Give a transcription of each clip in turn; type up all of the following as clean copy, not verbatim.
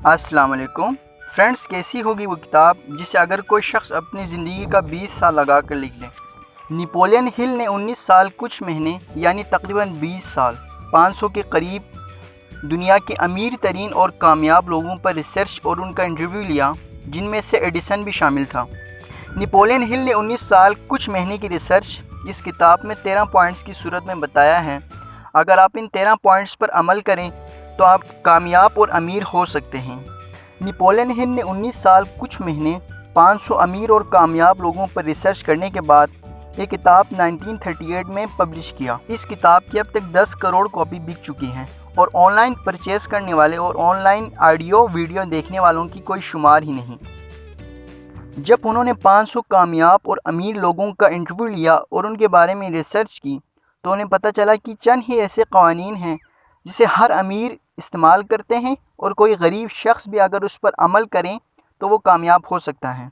अस्सलाम वालेकुम फ्रेंड्स, कैसी होगी वो किताब जिसे अगर कोई शख्स अपनी ज़िंदगी का 20 साल लगा कर लिख ले। नेपोलियन हिल ने 19 साल कुछ महीने यानी तकरीबन 20 साल 500 के करीब दुनिया के अमीर तरीन और कामयाब लोगों पर रिसर्च और उनका इंटरव्यू लिया, जिनमें से एडिसन भी शामिल था। नेपोलियन हिल ने 19 साल कुछ महीने की रिसर्च इस किताब में 13 पॉइंट्स की सूरत में बताया है। अगर आप इन 13 पॉइंट्स पर अमल करें तो आप कामयाब और अमीर हो सकते हैं। नेपोलियन हिल ने 19 साल कुछ महीने 500 अमीर और कामयाब लोगों पर रिसर्च करने के बाद ये किताब 1938 में पब्लिश किया। इस किताब की अब तक 10 करोड़ कॉपी बिक चुकी हैं और ऑनलाइन परचेस करने वाले और ऑनलाइन ऑडियो वीडियो देखने वालों की कोई शुमार ही नहीं। जब उन्होंने 500 कामयाब और अमीर लोगों का इंटरव्यू लिया और उनके बारे में रिसर्च की तो उन्हें पता चला कि चंद ही ऐसे क़वानीन हैं जिसे हर अमीर इस्तेमाल करते हैं और कोई गरीब शख्स भी अगर उस पर अमल करें तो वो कामयाब हो सकता है।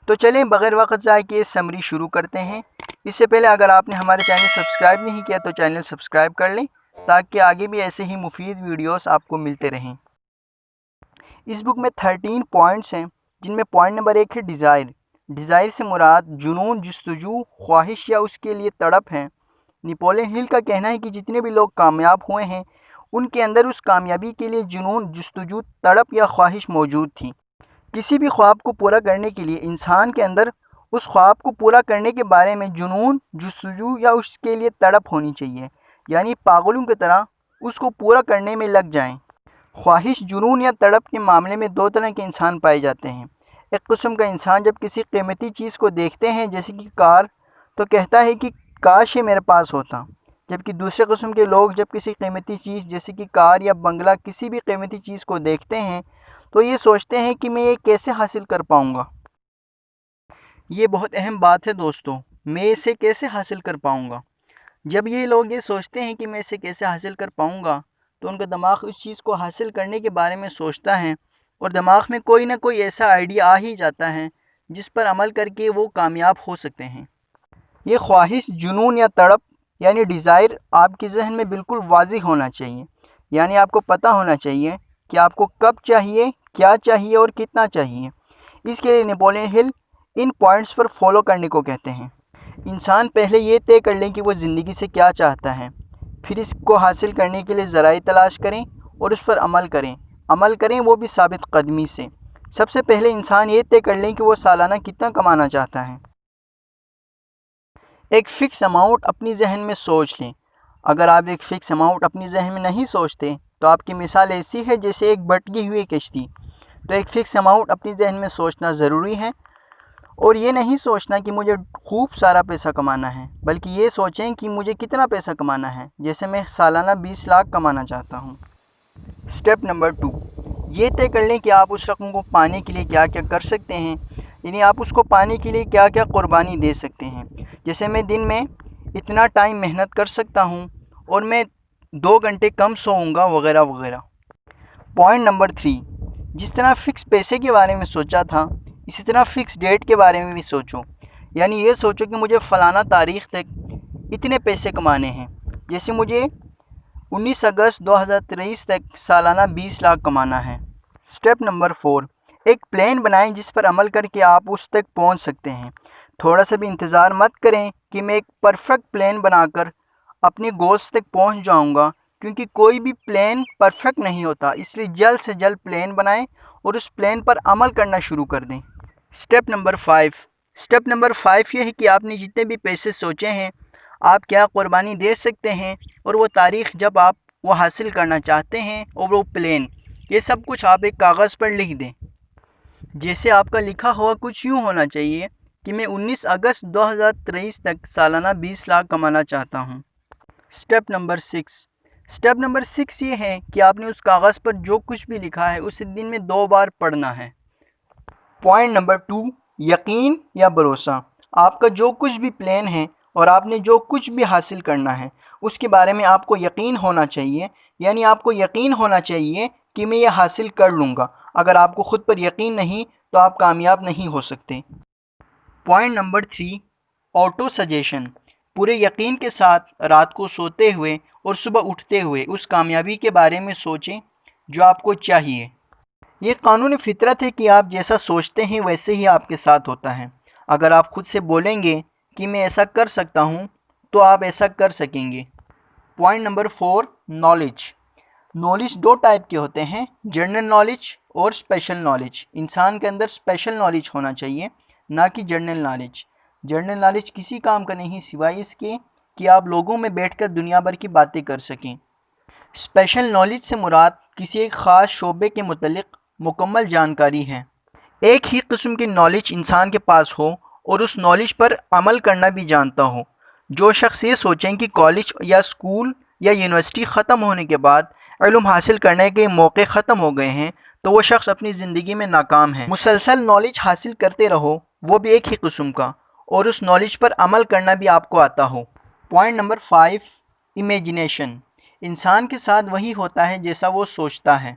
तो चलें बग़ैर वक्त ज़ाय किए समरी शुरू करते हैं। इससे पहले अगर आपने हमारे चैनल सब्सक्राइब नहीं किया तो चैनल सब्सक्राइब कर लें ताकि आगे भी ऐसे ही मुफीद वीडियोस आपको मिलते रहें। इस बुक में 13 पॉइंट्स हैं, जिनमें पॉइंट नंबर 1 है डिज़ायर। डिज़ायर से मुराद जुनून, जुस्तजू, ख्वाहिश या उसके लिए तड़प है। नेपोलियन हिल का कहना है कि जितने भी लोग कामयाब हुए हैं उनके अंदर उस कामयाबी के लिए जुनून, जुस्तजू, तड़प या ख्वाहिश मौजूद थी। किसी भी ख्वाब को पूरा करने के लिए इंसान के अंदर उस ख्वाब को पूरा करने के बारे में जुनून, जुस्तजू या उसके लिए तड़प होनी चाहिए, यानी पागलों की तरह उसको पूरा करने में लग जाएं। ख्वाहिश, जुनून या तड़प के मामले में दो तरह के इंसान पाए जाते हैं। एक किस्म का इंसान जब किसी कीमती चीज़ को देखते हैं जैसे कि कार तो कहता है कि काश ये मेरे पास होता, जबकि दूसरे किस्म के लोग जब किसी कीमती चीज़ जैसे कि कार या बंगला, किसी भी कीमती चीज़ को देखते हैं तो ये सोचते हैं कि मैं ये कैसे हासिल कर पाऊँगा। ये बहुत अहम बात है दोस्तों, मैं इसे कैसे हासिल कर पाऊँगा। जब ये लोग ये सोचते हैं कि मैं इसे कैसे हासिल कर पाऊँगा तो उनका दिमाग उस चीज़ को हासिल करने के बारे में सोचता है और दिमाग में कोई ना कोई ऐसा आइडिया आ ही जाता है जिस पर अमल करके वो कामयाब हो सकते हैं। ये ख्वाहिश, जुनून या तड़प यानी डिज़ायर आपके जहन में बिल्कुल वाज़िह होना चाहिए, यानी आपको पता होना चाहिए कि आपको कब चाहिए, क्या चाहिए और कितना चाहिए। इसके लिए नेपोलियन हिल इन पॉइंट्स पर फॉलो करने को कहते हैं। इंसान पहले ये तय कर लें कि वो ज़िंदगी से क्या चाहता है, फिर इसको हासिल करने के लिए ज़राए तलाश करें और उस पर अमल करें वो भी साबित कदमी से। सबसे पहले इंसान ये तय कर लें कि वो सालाना कितना कमाना चाहता है। एक फ़िक्स अमाउंट अपनी जहन में सोच लें। अगर आप एक फ़िक्स अमाउंट अपनी जहन में नहीं सोचते तो आपकी मिसाल ऐसी है जैसे एक भटकी हुई कश्ती। तो एक फ़िक्स अमाउंट अपनी जहन में सोचना ज़रूरी है और ये नहीं सोचना कि मुझे खूब सारा पैसा कमाना है, बल्कि ये सोचें कि मुझे कितना पैसा कमाना है। जैसे मैं सालाना 20 लाख कमाना चाहता हूँ। स्टेप नंबर 2, ये तय कर लें कि आप उस रकम को पाने के लिए क्या क्या कर सकते हैं, यानी आप उसको पाने के लिए क्या क्या कुर्बानी दे सकते हैं। जैसे मैं दिन में इतना टाइम मेहनत कर सकता हूँ और मैं 2 घंटे कम सोऊंगा वगैरह वगैरह। पॉइंट नंबर 3, जिस तरह फ़िक्स पैसे के बारे में सोचा था इसी तरह फ़िक्स डेट के बारे में भी सोचो, यानी ये सोचो कि मुझे फ़लाना तारीख़ तक इतने पैसे कमाने हैं। जैसे मुझे 19 अगस्त 2023 तक सालाना 20 लाख कमाना है। स्टेप नंबर 4, एक प्लान बनाएं जिस पर अमल करके आप उस तक पहुंच सकते हैं। थोड़ा सा भी इंतज़ार मत करें कि मैं एक परफेक्ट प्लान बनाकर अपने गोल्स तक पहुंच जाऊंगा, क्योंकि कोई भी प्लान परफेक्ट नहीं होता। इसलिए जल्द से जल्द प्लान बनाएं और उस प्लान पर अमल करना शुरू कर दें। स्टेप नंबर 5 ये है कि आपने जितने भी पैसे सोचे हैं आप क्या कुर्बानी दे सकते हैं और वो तारीख़ जब आप वो हासिल करना चाहते हैं और वो प्लान, ये सब कुछ आप एक कागज़ पर लिख दें। जैसे आपका लिखा हुआ कुछ यूँ होना चाहिए कि मैं 19 अगस्त 2023 तक सालाना 20 लाख कमाना चाहता हूँ। स्टेप नंबर 6 ये है कि आपने उस कागज़ पर जो कुछ भी लिखा है उसे दिन में 2 बार पढ़ना है। पॉइंट नंबर 2, यकीन या भरोसा। आपका जो कुछ भी प्लान है और आपने जो कुछ भी हासिल करना है उसके बारे में आपको यकीन होना चाहिए, यानी आपको यकीन होना चाहिए कि मैं ये हासिल कर लूँगा। अगर आपको ख़ुद पर यकीन नहीं तो आप कामयाब नहीं हो सकते। Point number 3, auto suggestion. पूरे यकीन के साथ रात को सोते हुए और सुबह उठते हुए उस कामयाबी के बारे में सोचें जो आपको चाहिए। یہ قانون فطرت ہے کہ آپ جیسا سوچتے ہیں ویسے ہی آپ کے ساتھ ہوتا ہے۔ اگر آپ خود سے بولیں گے کہ میں ایسا کر سکتا ہوں تو آپ ایسا کر سکیں گے۔ Point number 4، knowledge. نالج دو ٹائپ کے ہوتے ہیں، جنرل نالج اور اسپیشل نالج۔ انسان کے اندر اسپیشل نالج ہونا چاہیے، نہ کہ جنرل نالج۔ جنرل نالج کسی کام کا نہیں سوائے اس کے کہ آپ لوگوں میں بیٹھ کر دنیا بھر کی باتیں کر سکیں۔ اسپیشل نالج سے مراد کسی ایک خاص شعبے کے متعلق مکمل جانکاری ہے۔ ایک ہی قسم کی نالج انسان کے پاس ہو اور اس نالج پر عمل کرنا بھی جانتا ہو۔ جو شخص یہ سوچیں کہ کالج یا اسکول یا یونیورسٹی ختم ہونے کے بعد علم حاصل کرنے کے موقع ختم ہو گئے ہیں تو وہ شخص اپنی زندگی میں ناکام ہے۔ مسلسل نالج حاصل کرتے رہو، وہ بھی ایک ہی قسم کا، اور اس نالج پر عمل کرنا بھی آپ کو آتا ہو۔ Point number 5، imagination. انسان کے ساتھ وہی ہوتا ہے جیسا وہ سوچتا ہے۔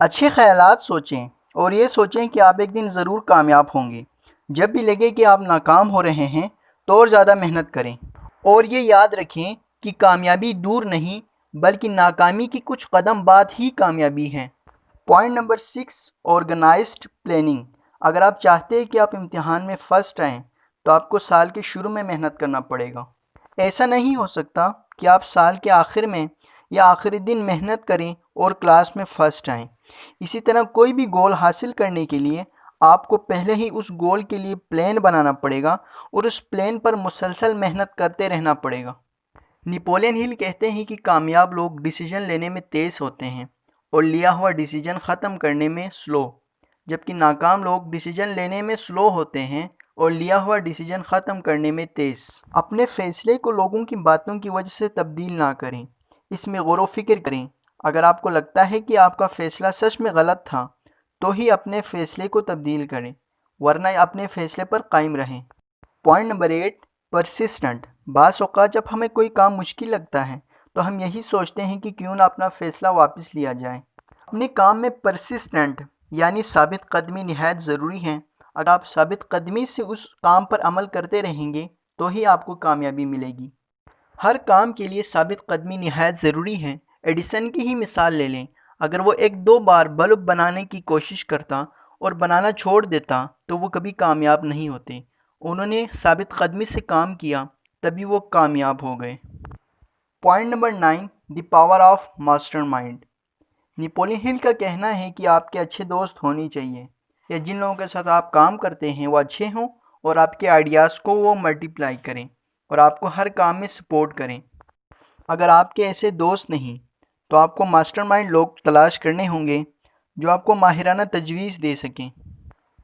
اچھے خیالات سوچیں اور یہ سوچیں کہ آپ ایک دن ضرور کامیاب ہوں گے۔ جب بھی لگے کہ آپ ناکام ہو رہے ہیں تو اور زیادہ محنت کریں، اور یہ یاد رکھیں کہ کامیابی دور نہیں بلکہ ناکامی کی کچھ قدم بعد ہی کامیابی ہے۔ Point number 6، organised planning. اگر آپ چاہتے ہیں کہ آپ امتحان میں فرسٹ آئیں تو آپ کو سال کے شروع میں محنت کرنا پڑے گا۔ ایسا نہیں ہو سکتا کہ آپ سال کے آخر میں یا آخری دن محنت کریں اور کلاس میں فرسٹ آئیں۔ اسی طرح کوئی بھی گول حاصل کرنے کے لیے آپ کو پہلے ہی اس گول کے لیے پلان بنانا پڑے گا اور اس پلان پر مسلسل محنت کرتے رہنا پڑے گا۔ نپولین ہل کہتے ہیں کہ کامیاب لوگ ڈیسیجن لینے میں تیز ہوتے ہیں اور لیا ہوا ڈیسیجن ختم کرنے میں سلو، جبکہ ناکام لوگ ڈیسیجن لینے میں سلو ہوتے ہیں اور لیا ہوا ڈیسیجن ختم کرنے میں تیز۔ اپنے فیصلے کو لوگوں کی باتوں کی وجہ سے تبدیل نہ کریں، اس میں غور و فکر کریں۔ اگر آپ کو لگتا ہے کہ آپ کا فیصلہ سچ میں غلط تھا تو ہی اپنے فیصلے کو تبدیل کریں، ورنہ اپنے فیصلے پر قائم رہیں۔ Point number 8، persistent. بعض اوقات جب ہمیں کوئی کام مشکل لگتا ہے تو ہم یہی سوچتے ہیں کہ کیوں نہ اپنا فیصلہ واپس لیا جائے۔ اپنے کام میں پرسسٹنٹ یعنی ثابت قدمی نہایت ضروری ہے۔ اگر آپ ثابت قدمی سے اس کام پر عمل کرتے رہیں گے تو ہی آپ کو کامیابی ملے گی۔ ہر کام کے لیے ثابت قدمی نہایت ضروری ہے۔ ایڈیسن کی ہی مثال لے لیں، اگر وہ 1-2 بار بلب بنانے کی کوشش کرتا اور بنانا چھوڑ دیتا تو وہ کبھی کامیاب نہیں ہوتے۔ انہوں نے ثابت قدمی سے کام کیا تبھی وہ کامیاب ہو گئے۔ Point number 9، the power of master mind. Napoleon ہل کا کہنا ہے کہ آپ کے اچھے دوست ہونے چاہیے، یا جن لوگوں کے ساتھ آپ کام کرتے ہیں وہ اچھے ہوں اور آپ کے آئیڈیاز کو وہ ملٹیپلائی کریں اور آپ کو ہر کام میں سپورٹ کریں۔ اگر آپ کے ایسے دوست نہیں تو آپ کو ماسٹر مائنڈ لوگ تلاش کرنے ہوں گے جو آپ کو ماہرانہ تجویز دے سکیں۔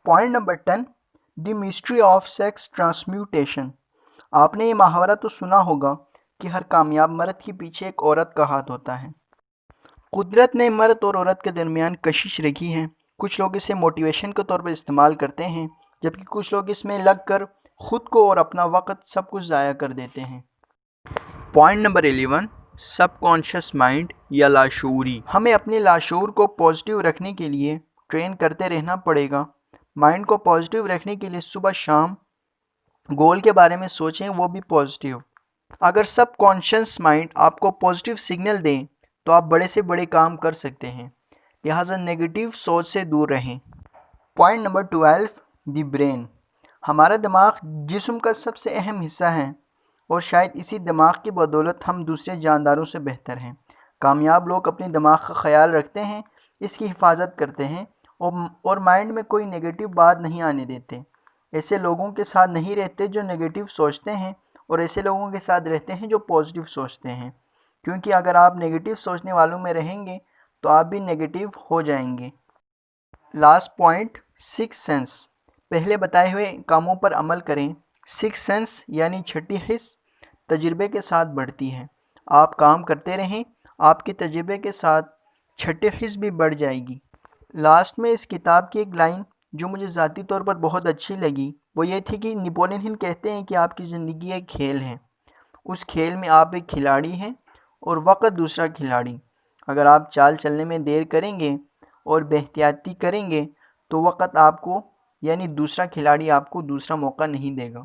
Point number 10، the mystery of sex transmutation. آپ نے یہ محاورہ تو سنا ہوگا کہ ہر کامیاب مرد کے پیچھے ایک عورت کا ہاتھ ہوتا ہے۔ قدرت نے مرد اور عورت کے درمیان کشش رکھی ہے۔ کچھ لوگ اسے موٹیویشن کے طور پر استعمال کرتے ہیں، جبکہ کچھ لوگ اس میں لگ کر خود کو اور اپنا وقت سب کچھ ضائع کر دیتے ہیں۔ پوائنٹ نمبر 11، سب کانشیس مائنڈ یا لاشعوری۔ ہمیں اپنے لاشعور کو پازیٹیو رکھنے کے لیے ٹرین کرتے رہنا پڑے گا۔ مائنڈ کو پازیٹیو رکھنے کے لیے صبح شام گول کے بارے میں سوچیں، وہ بھی پازیٹیو۔ اگر سب کانشیس مائنڈ آپ کو پازیٹیو سگنل دیں تو آپ بڑے سے بڑے کام کر سکتے ہیں، لہٰذا نیگیٹو سوچ سے دور رہیں۔ پوائنٹ نمبر 12، دی برین۔ ہمارا دماغ جسم کا سب سے اہم حصہ ہے اور شاید اسی دماغ کی بدولت ہم دوسرے جانداروں سے بہتر ہیں۔ کامیاب لوگ اپنے دماغ کا خیال رکھتے ہیں، اس کی حفاظت کرتے ہیں اور مائنڈ میں کوئی نیگیٹو بات نہیں آنے دیتے۔ ایسے لوگوں کے ساتھ نہیں رہتے جو نیگیٹو سوچتے ہیں، اور ایسے لوگوں کے ساتھ رہتے ہیں جو پازیٹیو سوچتے ہیں، کیونکہ اگر آپ نیگیٹو سوچنے والوں میں رہیں گے تو آپ بھی نیگیٹو ہو جائیں گے۔ Last point, six sense. پہلے بتائے ہوئے کاموں پر عمل کریں۔ سکس سینس یعنی چھٹی حس تجربے کے ساتھ بڑھتی ہے۔ آپ کام کرتے رہیں، آپ کے تجربے کے ساتھ چھٹی حس بھی بڑھ جائے گی۔ لاسٹ میں اس کتاب کی ایک لائن جو مجھے ذاتی طور پر بہت اچھی لگی وہ یہ تھی کہ نپولین ہل کہتے ہیں کہ آپ کی زندگی ایک کھیل ہے، اس کھیل میں آپ ایک کھلاڑی ہیں اور وقت دوسرا کھلاڑی۔ اگر آپ چال چلنے میں دیر کریں گے اور بے احتیاطی کریں گے تو وقت آپ کو یعنی دوسرا کھلاڑی آپ کو دوسرا موقع نہیں دے گا۔